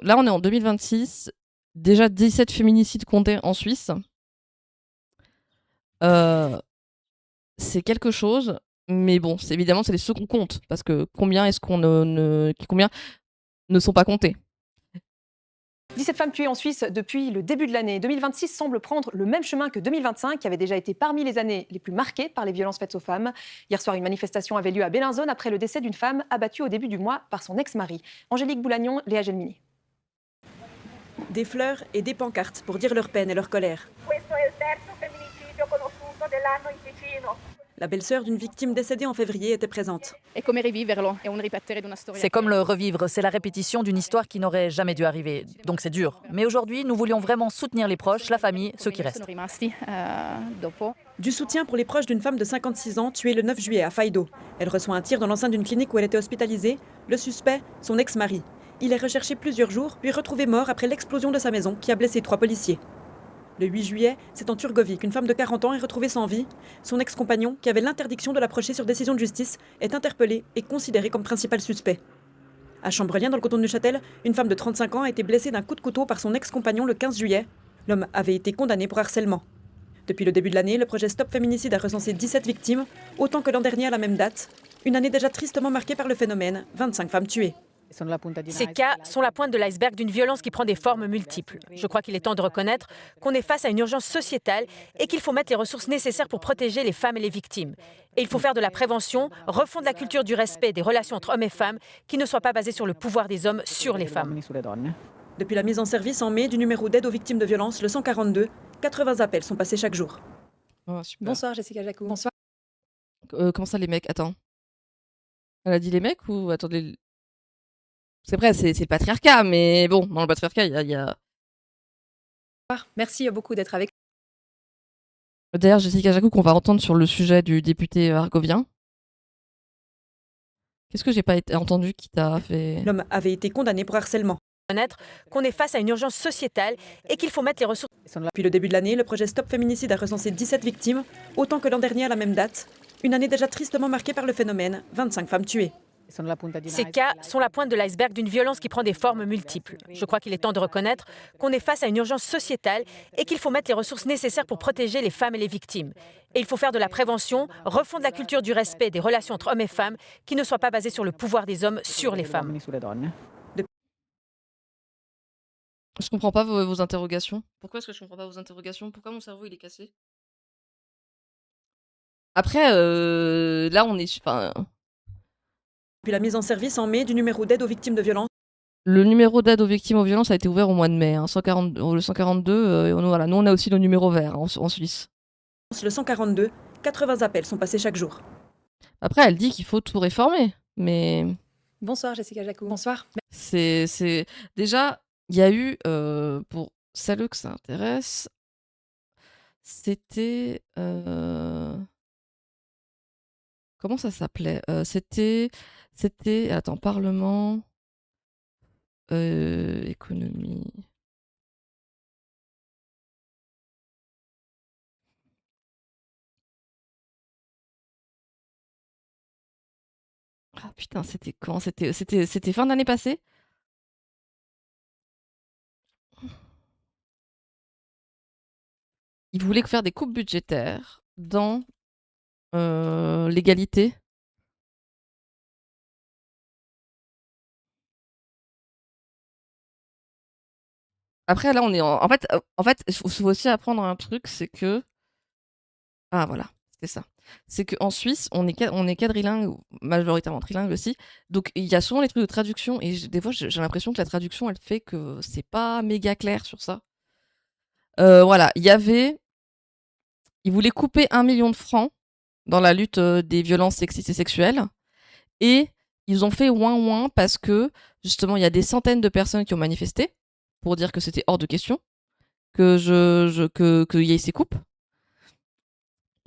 Là, on est en 2026. Déjà 17 féminicides comptés en Suisse. C'est quelque chose, mais bon, évidemment, c'est les ceux qu'on compte. Parce que combien est-ce qu'on combien ne sont pas comptés? 17 femmes tuées en Suisse depuis le début de l'année. 2026 semble prendre le même chemin que 2025, qui avait déjà été parmi les années les plus marquées par les violences faites aux femmes. Hier soir, une manifestation avait lieu à Bellinzone après le décès d'une femme abattue au début du mois par son ex-mari. Angélique Boulagnon, Léa Gelmini. Des fleurs et des pancartes pour dire leur peine et leur colère. La belle-sœur d'une victime décédée en février était présente. C'est comme le revivre, c'est la répétition d'une histoire qui n'aurait jamais dû arriver. Donc c'est dur. Mais aujourd'hui, nous voulions vraiment soutenir les proches, la famille, ceux qui restent. Du soutien pour les proches d'une femme de 56 ans tuée le 9 juillet à Faido. Elle reçoit un tir dans l'enceinte d'une clinique où elle était hospitalisée. Le suspect, son ex-mari. Il est recherché plusieurs jours, puis retrouvé mort après l'explosion de sa maison qui a blessé 3 policiers. Le 8 juillet, c'est en Turgovie qu'une femme de 40 ans est retrouvée sans vie. Son ex-compagnon, qui avait l'interdiction de l'approcher sur décision de justice, est interpellé et considéré comme principal suspect. À Chambrelien, dans le canton de Neuchâtel, une femme de 35 ans a été blessée d'un coup de couteau par son ex-compagnon le 15 juillet. L'homme avait été condamné pour harcèlement. Depuis le début de l'année, le projet Stop Féminicide a recensé 17 victimes, autant que l'an dernier à la même date. Une année déjà tristement marquée par le phénomène, 25 femmes tuées. Ces cas sont la pointe de l'iceberg d'une violence qui prend des formes multiples. Je crois qu'il est temps de reconnaître qu'on est face à une urgence sociétale et qu'il faut mettre les ressources nécessaires pour protéger les femmes et les victimes. Et il faut faire de la prévention, refondre la culture du respect des relations entre hommes et femmes qui ne soit pas basée sur le pouvoir des hommes sur les femmes. Depuis la mise en service en mai du numéro d'aide aux victimes de violences, le 142, 80 appels sont passés chaque jour. Oh, super. Bonsoir Jessica Jacou. Bonsoir. Comment ça, les mecs? Attends. Elle a dit les mecs ou attendez. C'est vrai, c'est le patriarcat, mais bon, dans le patriarcat, il y a... Merci beaucoup d'être avec D'ailleurs, Jessica Jacou, qu'on va entendre sur le sujet du député argovien. Qu'est-ce que j'ai pas entendu qui t'a fait... L'homme avait été condamné pour harcèlement. Qu'on est face à une urgence sociétale et qu'il faut mettre les ressources... Depuis le début de l'année, le projet Stop Féminicide a recensé 17 victimes, autant que l'an dernier à la même date. Une année déjà tristement marquée par le phénomène, 25 femmes tuées. Ces cas sont la pointe de l'iceberg d'une violence qui prend des formes multiples. Je crois qu'il est temps de reconnaître qu'on est face à une urgence sociétale et qu'il faut mettre les ressources nécessaires pour protéger les femmes et les victimes. Et il faut faire de la prévention, refondre la culture du respect des relations entre hommes et femmes qui ne soit pas basée sur le pouvoir des hommes sur les femmes. Je comprends pas vos interrogations. Pourquoi est-ce que je comprends pas vos interrogations? Pourquoi mon cerveau il est cassé? Après, là on est... Enfin, Depuis la mise en service en mai du numéro d'aide aux victimes de violences, le numéro d'aide aux victimes aux violences a été ouvert au mois de mai. Hein, 140, le 142, voilà. Nous on a aussi nos numéros verts en Suisse. le 142, 80 appels sont passés chaque jour. Après, elle dit qu'il faut tout réformer, mais... Bonsoir Jessica Jacou. Bonsoir. C'est... Déjà, il y a eu, pour celles que ça intéresse, c'était... Comment ça s'appelait? C'était... Attends, Parlement... économie... Ah putain, c'était quand? C'était fin d'année passée? Ils voulaient faire des coupes budgétaires dans l'égalité. Après, là, on est en fait, il faut aussi apprendre un truc, c'est que... Ah, voilà, c'était ça. C'est qu'en Suisse, on est quadrilingue, majoritairement trilingue aussi. Donc, il y a souvent les trucs de traduction. Et des fois, j'ai l'impression que la traduction, elle fait que c'est pas méga clair sur ça. Voilà, ils voulaient couper 1 million de francs dans la lutte des violences sexistes et sexuelles. Et ils ont fait ouin parce que, justement, il y a des centaines de personnes qui ont manifesté pour dire que c'était hors de question qu'il y ait ces coupes.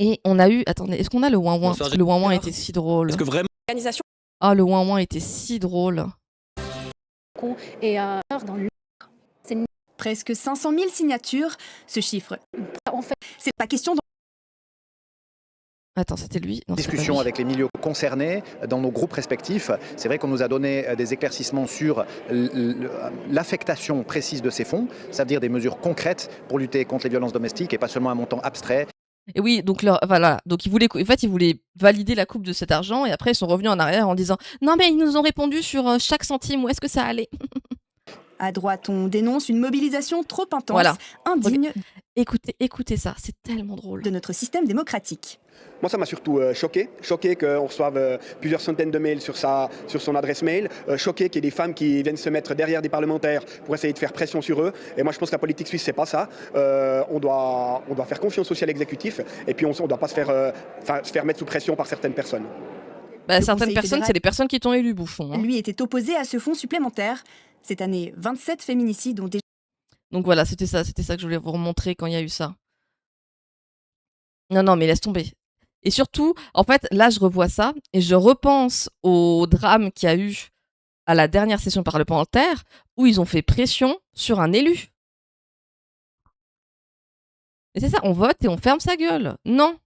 Et on a eu... Attendez, est-ce qu'on a le ouin-ouin? Parce que le ouin-ouin était si drôle. Est-ce que vraiment... Ah, le ouin-ouin était si drôle. Et dans le... Presque 500 000 signatures, ce chiffre. En fait, c'est pas question Attends, c'était lui? Non, c'était pas Discussion lui. avec les milieux concernés dans nos groupes respectifs. C'est vrai qu'on nous a donné des éclaircissements sur l'affectation précise de ces fonds, ça veut dire des mesures concrètes pour lutter contre les violences domestiques et pas seulement un montant abstrait. Et oui, donc voilà, donc ils voulaient valider la coupe de cet argent et après ils sont revenus en arrière en disant non mais ils nous ont répondu sur chaque centime où est-ce que ça allait. À droite, on dénonce une mobilisation trop intense, Voilà. indigne Écoutez ça, c'est tellement drôle. de notre système démocratique. Moi, ça m'a surtout choqué qu'on reçoive plusieurs centaines de mails sur son adresse mail, choqué qu'il y ait des femmes qui viennent se mettre derrière des parlementaires pour essayer de faire pression sur eux. Et moi, je pense que la politique suisse, c'est pas ça. On doit faire confiance aussi à l'exécutif, et puis on ne doit pas se faire mettre sous pression par certaines personnes. Bah, Le certaines Conseil personnes, fédéral- c'est les personnes qui t'ont élu, bouffon. Hein. Lui était opposé à ce fonds supplémentaire. Cette année, 27 féminicides ont déjà Donc voilà, c'était ça que je voulais vous remontrer quand il y a eu ça. Non, mais laisse tomber. Et surtout, en fait, là, je revois ça et je repense au drame qu'il y a eu à la dernière session parlementaire où ils ont fait pression sur un élu. Et c'est ça, on vote et on ferme sa gueule. Non,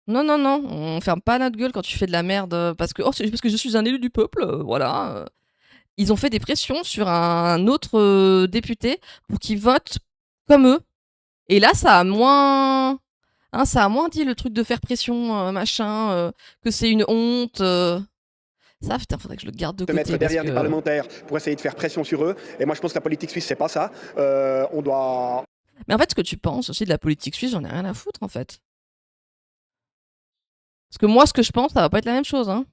on ferme pas notre gueule quand tu fais de la merde parce que c'est parce que je suis un élu du peuple, voilà. Ils ont fait des pressions sur un autre député pour qu'il vote comme eux. Et là, ça a moins dit le truc de faire pression, machin, que c'est une honte. Ça, putain, faudrait que je le garde de Se côté. mettre parce derrière que- des parlementaires pour essayer de faire pression sur eux. Et moi, je pense que la politique suisse, c'est pas ça. On doit Mais en fait, ce que tu penses aussi de la politique suisse, j'en ai rien à foutre, en fait. Parce que moi, ce que je pense, ça va pas être la même chose, hein.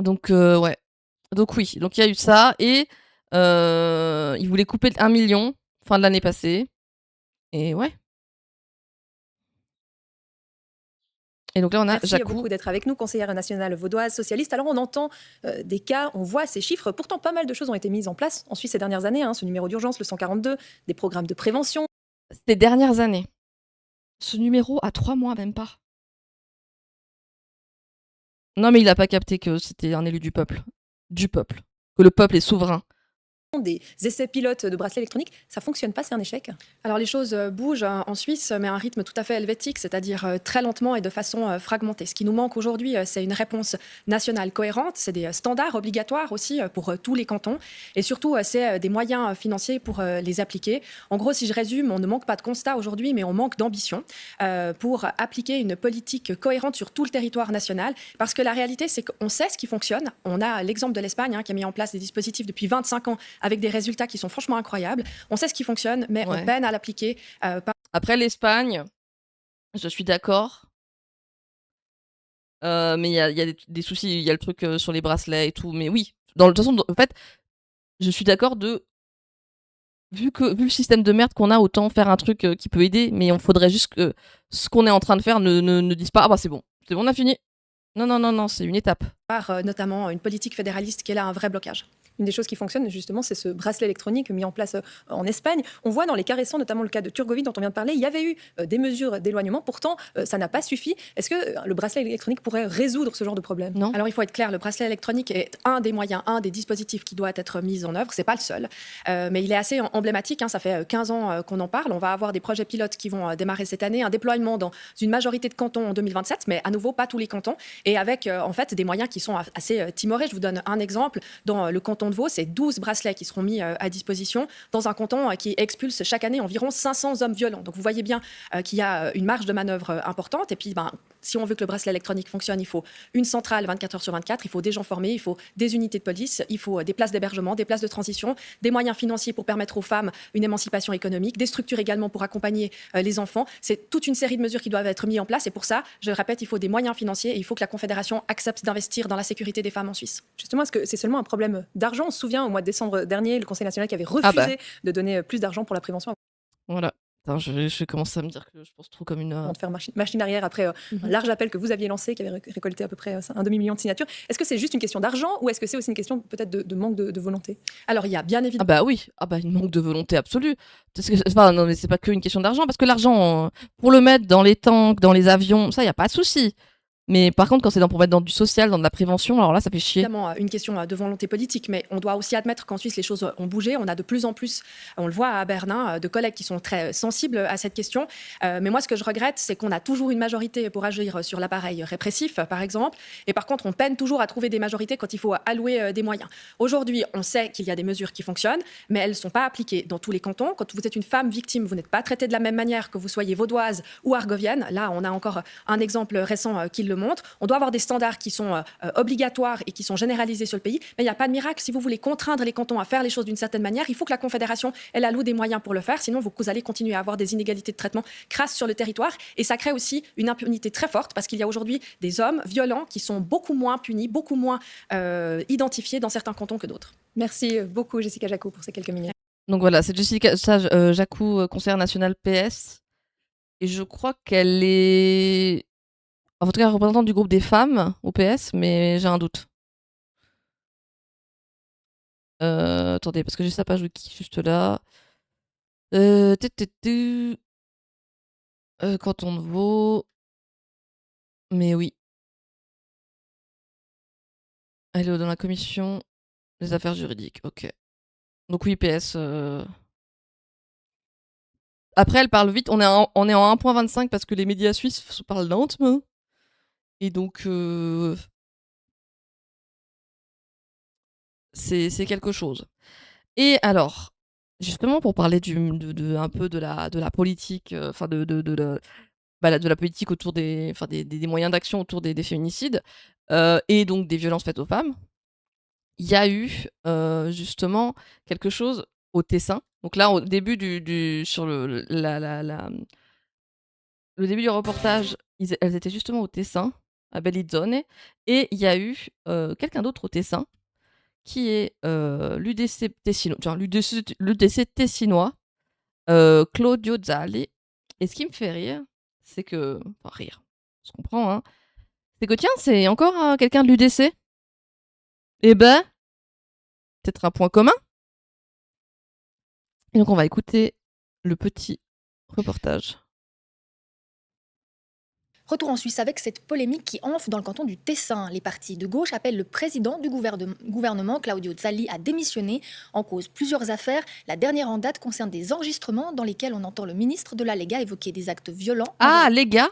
Donc, ouais. Donc oui, donc il y a eu ça et ils voulaient couper 1 million fin de l'année passée. Et ouais. Et donc là, on a Merci Jacou. beaucoup d'être avec nous, conseillère nationale vaudoise socialiste. Alors on entend des cas, on voit ces chiffres. Pourtant, pas mal de choses ont été mises en place en Suisse ces dernières années. Ce numéro d'urgence, le 142, des programmes de prévention. Ces dernières années. Ce numéro a 3 mois, même pas. Non, mais il a pas capté que c'était un élu du peuple. Du peuple. Que le peuple est souverain. Des essais pilotes de bracelets électroniques, ça fonctionne pas, c'est un échec. Alors les choses bougent en Suisse, mais à un rythme tout à fait helvétique, c'est-à-dire très lentement et de façon fragmentée. Ce qui nous manque aujourd'hui, c'est une réponse nationale cohérente, c'est des standards obligatoires aussi pour tous les cantons, et surtout c'est des moyens financiers pour les appliquer. En gros, si je résume, on ne manque pas de constat aujourd'hui, mais on manque d'ambition pour appliquer une politique cohérente sur tout le territoire national, parce que la réalité, c'est qu'on sait ce qui fonctionne. On a l'exemple de l'Espagne qui a mis en place des dispositifs depuis 25 ans avec des résultats qui sont franchement incroyables. On sait ce qui fonctionne, mais Ouais. on peine à l'appliquer. Après l'Espagne, je suis d'accord. Mais il y a des soucis. Il y a le truc sur les bracelets et tout. Mais oui, de toute façon, en fait, je suis d'accord de... Vu le système de merde qu'on a, autant faire un truc qui peut aider. Mais on faudrait juste que ce qu'on est en train de faire ne dise pas « Ah bah c'est bon, on a fini ». Non, c'est une étape. Par notamment une politique fédéraliste qui est là un vrai blocage. Une des choses qui fonctionne, justement, c'est ce bracelet électronique mis en place en Espagne. On voit dans les cas récents, notamment le cas de Turgovie dont on vient de parler, il y avait eu des mesures d'éloignement. Pourtant, ça n'a pas suffi. Est-ce que le bracelet électronique pourrait résoudre ce genre de problème? Non. Alors il faut être clair, le bracelet électronique est un des moyens, un des dispositifs qui doit être mis en œuvre. C'est pas le seul, mais il est assez emblématique. Ça fait 15 ans qu'on en parle. On va avoir des projets pilotes qui vont démarrer cette année, un déploiement dans une majorité de cantons en 2027, mais à nouveau pas tous les cantons, et avec en fait des moyens qui sont assez timorés. Je vous donne un exemple. Dans le canton de Vaud, c'est 12 bracelets qui seront mis à disposition dans un canton qui expulse chaque année environ 500 hommes violents. Donc vous voyez bien qu'il y a une marge de manœuvre importante. Et puis, si on veut que le bracelet électronique fonctionne, il faut une centrale 24 heures sur 24, il faut des gens formés, il faut des unités de police, il faut des places d'hébergement, des places de transition, des moyens financiers pour permettre aux femmes une émancipation économique, des structures également pour accompagner les enfants. C'est toute une série de mesures qui doivent être mises en place. Et pour ça, je le répète, il faut des moyens financiers et il faut que la Confédération accepte d'investir dans la sécurité des femmes en Suisse. Justement, est-ce que c'est seulement un problème d'argent? On se souvient, au mois de décembre dernier, le Conseil national qui avait refusé de donner plus d'argent pour la prévention. Voilà. Attends, je commence à me dire que je pense trop comme une... Avant de faire machine arrière après un large appel que vous aviez lancé, qui avait récolté à peu près un demi-million de signatures. Est-ce que c'est juste une question d'argent ou est-ce que c'est aussi une question peut-être de manque de volonté? Alors, il y a bien évidemment... Ah bah oui, une manque de volonté absolue. Enfin, non, mais c'est pas qu'une question d'argent, parce que l'argent, pour le mettre dans les tanks, dans les avions, ça, il n'y a pas de souci. Mais par contre, quand c'est pour mettre dans du social, dans de la prévention, alors là, ça fait chier. Évidemment, une question de volonté politique, mais on doit aussi admettre qu'en Suisse, les choses ont bougé. On a de plus en plus, on le voit à Berlin, de collègues qui sont très sensibles à cette question. Mais moi, ce que je regrette, c'est qu'on a toujours une majorité pour agir sur l'appareil répressif, par exemple. Et par contre, on peine toujours à trouver des majorités quand il faut allouer des moyens. Aujourd'hui, on sait qu'il y a des mesures qui fonctionnent, mais elles ne sont pas appliquées dans tous les cantons. Quand vous êtes une femme victime, vous n'êtes pas traitée de la même manière que vous soyez vaudoise ou argovienne. Là, on a encore un exemple récent qui le montre. On doit avoir des standards qui sont obligatoires et qui sont généralisés sur le pays, mais il n'y a pas de miracle. Si vous voulez contraindre les cantons à faire les choses d'une certaine manière, il faut que la Confédération, elle alloue des moyens pour le faire, sinon vous allez continuer à avoir des inégalités de traitement crasses sur le territoire, et ça crée aussi une impunité très forte, parce qu'il y a aujourd'hui des hommes violents qui sont beaucoup moins punis, beaucoup moins identifiés dans certains cantons que d'autres. Merci beaucoup, Jessica Jacot, pour ces quelques minutes. Donc voilà, c'est Jessica Jacou, conseillère nationale PS. Et je crois qu'elle est... En tout cas, représentante du groupe des femmes au PS, mais j'ai un doute. Attendez, parce que j'ai sa page wiki juste là. Canton de Vaud. Mais oui. Elle est dans la commission des affaires juridiques. Ok. Donc oui, PS. Après, elle parle vite. On est en 1.25 parce que les médias suisses parlent lentement. Et donc, c'est quelque chose. Et alors, justement, pour parler un peu de la politique, enfin de la politique autour des moyens d'action autour des féminicides, et donc des violences faites aux femmes, il y a eu justement quelque chose au Tessin. Donc là, au début sur le début du reportage, elles étaient justement au Tessin, à Bellinzone, et il y a eu quelqu'un d'autre au Tessin, qui est l'UDC tessinois, Claudio Zali. Et ce qui me fait rire, c'est que... Enfin, rire, je comprends, hein. C'est que tiens, c'est encore quelqu'un de l'UDC. Eh ben, peut-être un point commun. Et donc on va écouter le petit reportage. Retour en Suisse avec cette polémique qui enfle dans le canton du Tessin. Les partis de gauche appellent le président du gouvernement, Claudio Zali, à démissionner. En cause plusieurs affaires. La dernière en date concerne des enregistrements dans lesquels on entend le ministre de la Lega évoquer des actes violents. Ah, Lega.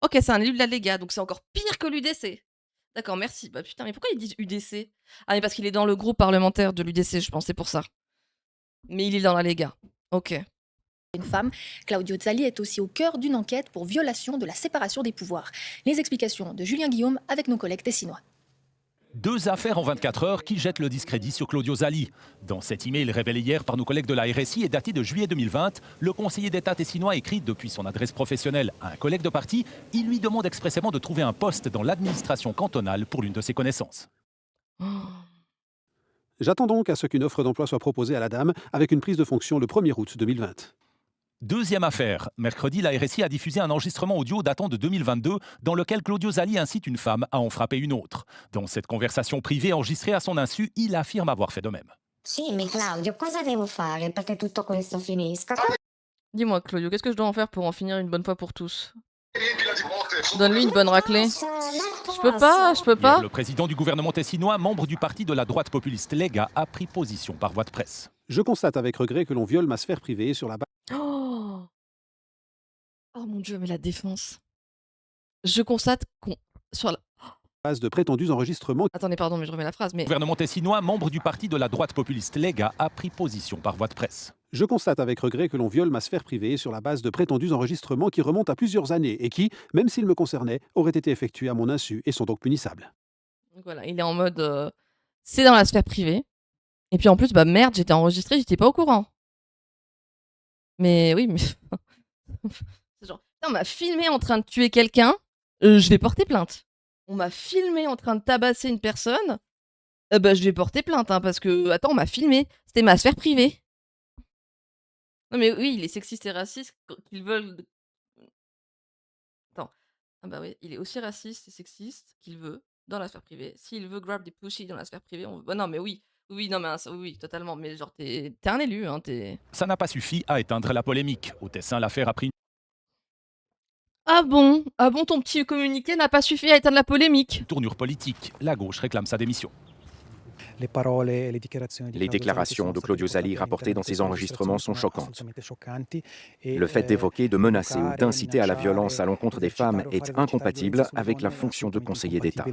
Ok, c'est un élu de la Lega, donc c'est encore pire que l'UDC. D'accord, merci. Bah putain, mais pourquoi ils disent UDC? Ah, mais parce qu'il est dans le groupe parlementaire de l'UDC, je pense, c'est pour ça. Mais il est dans la Lega. Ok. Une femme, Claudio Zali est aussi au cœur d'une enquête pour violation de la séparation des pouvoirs. Les explications de Julien Guillaume avec nos collègues tessinois. 2 affaires en 24 heures qui jettent le discrédit sur Claudio Zali. Dans cet email révélé hier par nos collègues de la RSI et daté de juillet 2020, le conseiller d'État tessinois écrit depuis son adresse professionnelle à un collègue de parti, il lui demande expressément de trouver un poste dans l'administration cantonale pour l'une de ses connaissances. J'attends donc à ce qu'une offre d'emploi soit proposée à la dame avec une prise de fonction le 1er août 2020. Deuxième affaire. Mercredi, la RSI a diffusé un enregistrement audio datant de 2022 dans lequel Claudio Zali incite une femme à en frapper une autre. Dans cette conversation privée enregistrée à son insu, il affirme avoir fait de même. Claudio, cosa devo fare perché tutto questo finisca? Dis-moi, Claudio, qu'est-ce que je dois en faire pour en finir une bonne fois pour tous? Donne-lui une bonne raclée. Je peux pas. Hier, le président du gouvernement tessinois, membre du parti de la droite populiste Lega, a pris position par voie de presse. Je constate avec regret que l'on viole ma sphère privée sur la Oh mon Dieu, mais la défense. Je constate qu'on... Sur la... base de prétendus enregistrements. Attendez, pardon, mais je remets la phrase. Mais... Le gouvernement tessinois, membre du parti de la droite populiste Lega, a pris position par voie de presse. Je constate avec regret que l'on viole ma sphère privée sur la base de prétendus enregistrements qui remontent à plusieurs années et qui, même s'ils me concernaient, auraient été effectués à mon insu et sont donc punissables. Donc voilà, il est en mode... c'est dans la sphère privée. Et puis en plus, bah merde, j'étais enregistré, j'étais pas au courant. Mais oui, mais... c'est genre, on m'a filmé en train de tuer quelqu'un, je vais porter plainte. On m'a filmé en train de tabasser une personne, bah je vais porter plainte, hein, parce que, attends, on m'a filmé, c'était ma sphère privée. Non mais oui, il est sexiste et raciste qu'ils veulent... Attends, ah bah oui, il est aussi raciste et sexiste qu'il veut dans la sphère privée. S'il veut grab des pussy dans la sphère privée, on... bah non mais oui. Oui, non, mais oui, totalement. Mais genre, t'es un élu, hein, t'es... Ça n'a pas suffi à éteindre la polémique. Au Tessin, l'affaire a pris... Ah bon? Ah bon, ton petit communiqué n'a pas suffi à éteindre la polémique? Tournure politique, la gauche réclame sa démission. Les déclarations de Claudio Zali rapportées dans ces enregistrements sont choquantes. Le fait d'évoquer, de menacer ou d'inciter à la violence à l'encontre des femmes est incompatible avec la fonction de conseiller d'État.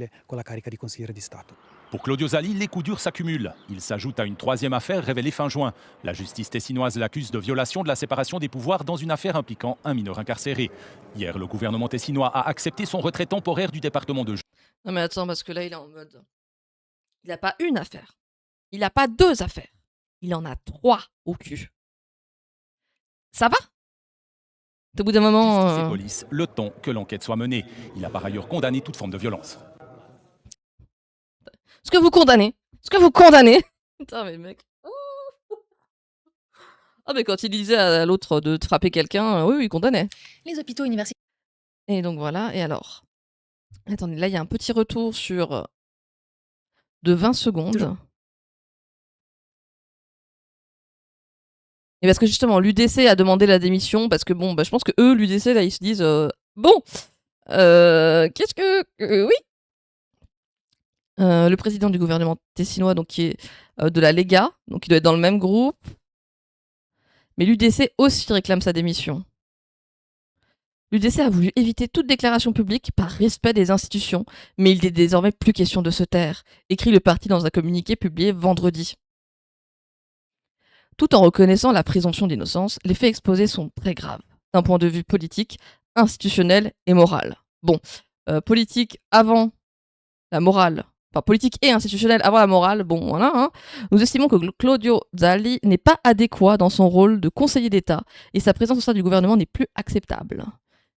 Pour Claudio Zali, les coups durs s'accumulent. Il s'ajoute à une troisième affaire révélée fin juin. La justice tessinoise l'accuse de violation de la séparation des pouvoirs dans une affaire impliquant un mineur incarcéré. Hier, le gouvernement tessinois a accepté son retrait temporaire du département de Non mais attends, parce que là, il est en mode... Il n'a pas une affaire. Il n'a pas deux affaires. Il en a 3 au cul. Ça va? Au bout d'un moment... Justice et police, le temps que l'enquête soit menée. Il a par ailleurs condamné toute forme de violence. Ce que vous condamnez. Ce que vous condamnez. Putain, mais mec. Ah, mais quand il disait à l'autre de frapper quelqu'un, oui, il condamnait. Les hôpitaux universitaires. Et donc voilà, et alors? Attendez, là, il y a un petit retour sur... de 20 secondes. Et parce que justement, l'UDC a demandé la démission, parce que bon, bah, je pense que eux, l'UDC, là, ils se disent bon, qu'est-ce que. Oui. Le président du gouvernement tessinois, donc qui est de la Lega, donc il doit être dans le même groupe. Mais l'UDC aussi réclame sa démission. L'UDC a voulu éviter toute déclaration publique par respect des institutions, mais il n'est désormais plus question de se taire, écrit le parti dans un communiqué publié vendredi. Tout en reconnaissant la présomption d'innocence, les faits exposés sont très graves, d'un point de vue politique, institutionnel et moral. Bon, politique avant la morale, enfin politique et institutionnel avant la morale, bon voilà, hein. Nous estimons que Claudio Zali n'est pas adéquat dans son rôle de conseiller d'État et sa présence au sein du gouvernement n'est plus acceptable.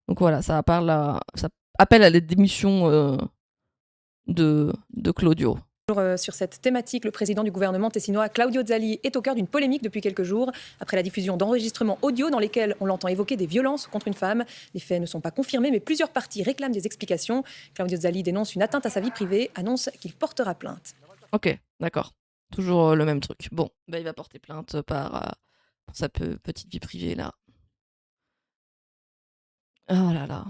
Donc voilà, ça appelle à la démission de Claudio. Sur cette thématique, le président du gouvernement tessinois, Claudio Zali, est au cœur d'une polémique depuis quelques jours, après la diffusion d'enregistrements audio dans lesquels on l'entend évoquer des violences contre une femme. Les faits ne sont pas confirmés, mais plusieurs parties réclament des explications. Claudio Zali dénonce une atteinte à sa vie privée, annonce qu'il portera plainte. Ok, d'accord. Toujours le même truc. Bon, bah, il va porter plainte pour sa petite vie privée, là. Oh là là.